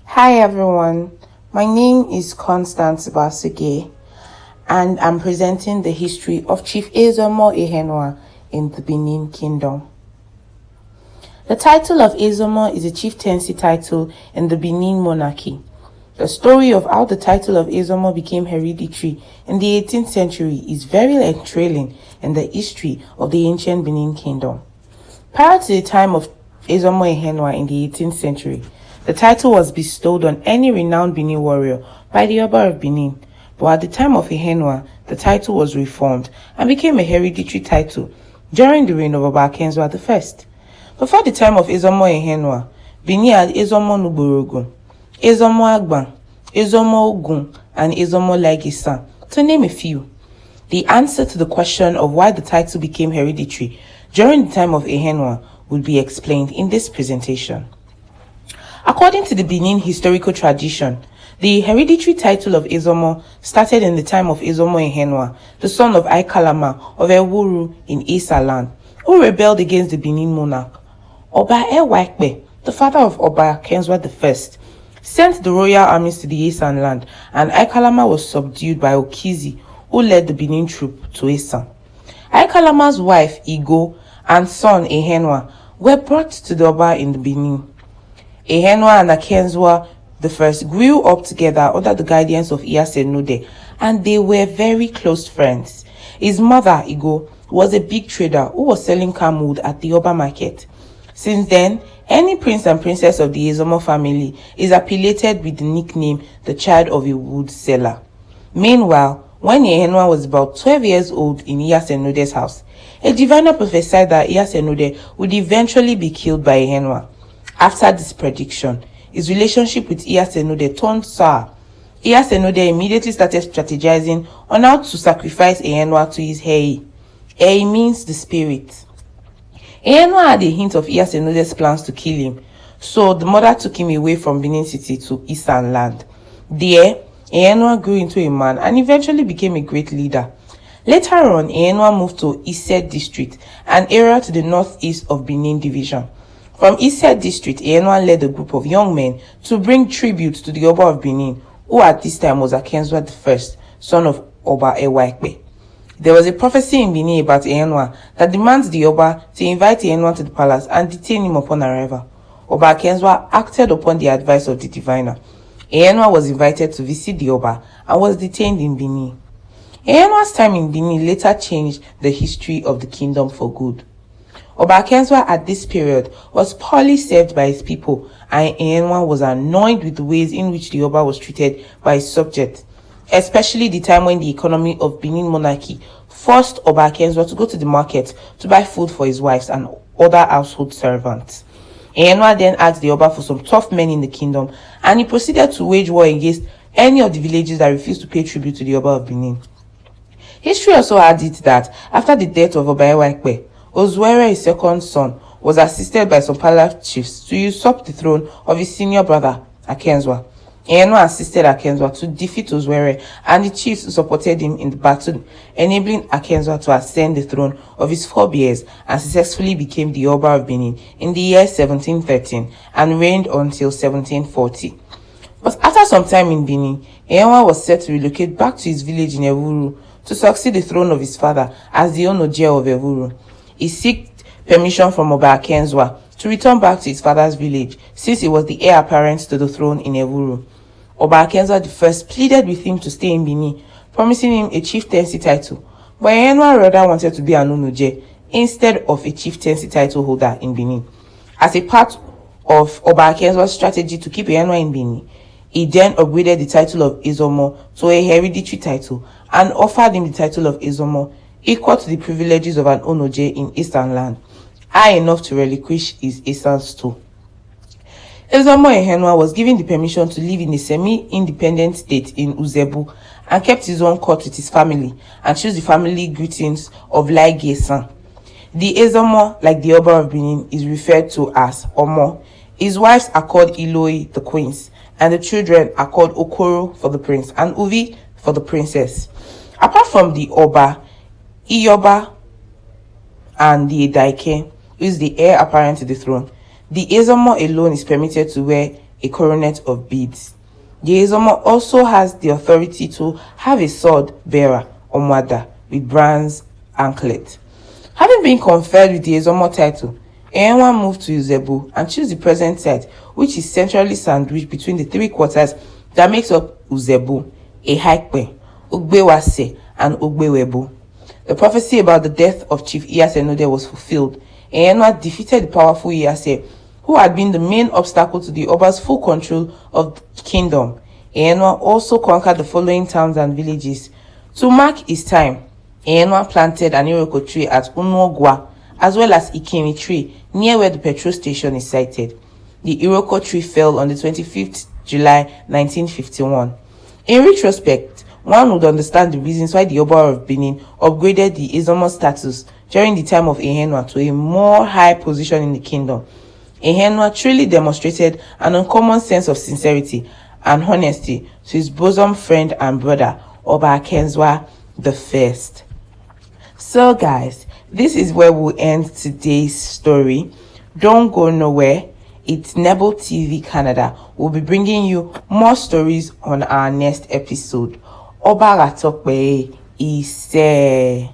Hi everyone, my name is Constance Basige and I'm presenting the history of Chief Ezomo Ehenua in the Benin Kingdom. The title of Ezomo is a chieftaincy title in the Benin monarchy. The story of how the title of Ezomo became hereditary in the 18th century is very enthralling in the history of the ancient Benin Kingdom. Prior to the time of Ezomo Ehenua in the 18th century, the title was bestowed on any renowned Benin warrior by the Oba of Benin, but at the time of Ehenua, the title was reformed and became a hereditary title during the reign of Oba Ekenwa I. Before the time of Ezomo Ehenua, Benin had Ezomo Nuborogun, Ezomo Agban, Ezomo Ogun, and Ezomo Lagisan, to name a few. The answer to the question of why the title became hereditary during the time of Ehenua will be explained in this presentation. According to the Benin historical tradition, the hereditary title of Ezomo started in the time of Ezomo Ehenua, the son of Aikalama of Ewuru in Isa land, who rebelled against the Benin monarch. Oba Ewaikbe, the father of Oba Ekenwa I, sent the royal armies to the Isan land, and Aikalama was subdued by Okizi, who led the Benin troop to Isan. Aikalama's wife, Igo, and son, Ehenua, were brought to the Oba in the Benin. Ehenua and Ekenwa I grew up together under the guidance of Enude, and they were very close friends. His mother, Igo, was a big trader who was selling camwood at the Oba market. Since then, any prince and princess of the Ezomo family is affiliated with the nickname the child of a wood seller. Meanwhile, when Ehenua was about 12 years old in Enude's house, a diviner prophesied that Enude would eventually be killed by Ehenua. After this prediction, his relationship with Enude turned sour. Enude immediately started strategizing on how to sacrifice Ehenua to his Hei. Hei means the spirit. Ehenua had a hint of Enude's plans to kill him, so the mother took him away from Benin City to Isan land. There, Ehenua grew into a man and eventually became a great leader. Later on, Ehenua moved to Ise district, an area to the northeast of Benin division. From Ise district, Ehenua led a group of young men to bring tribute to the Oba of Benin, who at this time was Ekenwa I, son of Oba Ewaikbe. There was a prophecy in Benin about Ehenua that demands the Oba to invite Ehenua to the palace and detain him upon arrival. Oba Ekenwa acted upon the advice of the diviner. Ehenua was invited to visit the Oba and was detained in Benin. Ehenua's time in Benin later changed the history of the kingdom for good. Oba Ekenwa at this period was poorly served by his people, and Ehenua was annoyed with the ways in which the Oba was treated by his subjects, especially the time when the economy of Benin monarchy forced Oba Ekenwa to go to the market to buy food for his wives and other household servants. Ehenua then asked the Oba for some tough men in the kingdom, and he proceeded to wage war against any of the villages that refused to pay tribute to the Oba of Benin. History also had it that after the death of Oba Ewaikbe, Ozuere, his second son, was assisted by some palace chiefs to usurp the throne of his senior brother, Ekenwa. Ehenua assisted Ekenwa to defeat Ozuere, and the chiefs supported him in the battle, enabling Ekenwa to ascend the throne of his forebears and successfully became the Oba of Benin in the year 1713 and reigned until 1740. But after some time in Benin, Ehenua was set to relocate back to his village in Ewuru to succeed the throne of his father as the Onoje of Ewuru. He sought permission from Oba Ekenwa to return back to his father's village, since he was the heir apparent to the throne in Ewuru. Oba Ekenwa I pleaded with him to stay in Benin, promising him a chieftaincy title, but Ehenua rather wanted to be an Onoje instead of a chieftaincy title holder in Benin. As a part of Oba Ekenwa's strategy to keep Ehenua in Benin, he then upgraded the title of Ezomo to a hereditary title and offered him the title of Ezomo, equal to the privileges of an Onoje in Eastern land, high enough to relinquish his Eastern too. Ezomo Ehenua was given the permission to live in a semi-independent state in Uzebu and kept his own court with his family and chose the family greetings of Laigesan. The Ezomo, like the Oba of Benin, is referred to as Omo. His wives are called Iloi, the queens, and the children are called Okoro for the prince and Uvi for the princess. Apart from the Oba, Iyoba, and the Daike, who is the heir apparent to the throne, the Ezomo alone is permitted to wear a coronet of beads. The Ezomo also has the authority to have a sword bearer or mother with bronze anklet. Having been conferred with the Ezomo title, Ehenua moved to Uzebu and chose the present site, which is centrally sandwiched between the three quarters that makes up Uzebu, Ehaikpe, Ugbewase, and Ugbewebu. The prophecy about the death of Chief Iyasenode was fulfilled. Ehenua defeated the powerful Iyase, who had been the main obstacle to the Oba's full control of the kingdom. Ehenua also conquered the following towns and villages. To mark his time, Ehenua planted an Iroko tree at Unuogwa, as well as Ikemi tree, near where the petrol station is sited. The Iroko tree fell on the 25th July 1951. In retrospect, one would understand the reasons why the Oba of Benin upgraded the Ezomo status during the time of Ehenua to a more high position in the kingdom. Ehenua truly demonstrated an uncommon sense of sincerity and honesty to his bosom friend and brother, Oba Akenzwa I. So guys, this is where we'll end today's story. Don't go nowhere. It's Nebo TV Canada. We'll be bringing you more stories on our next episode. Oba Ratokbe Ise.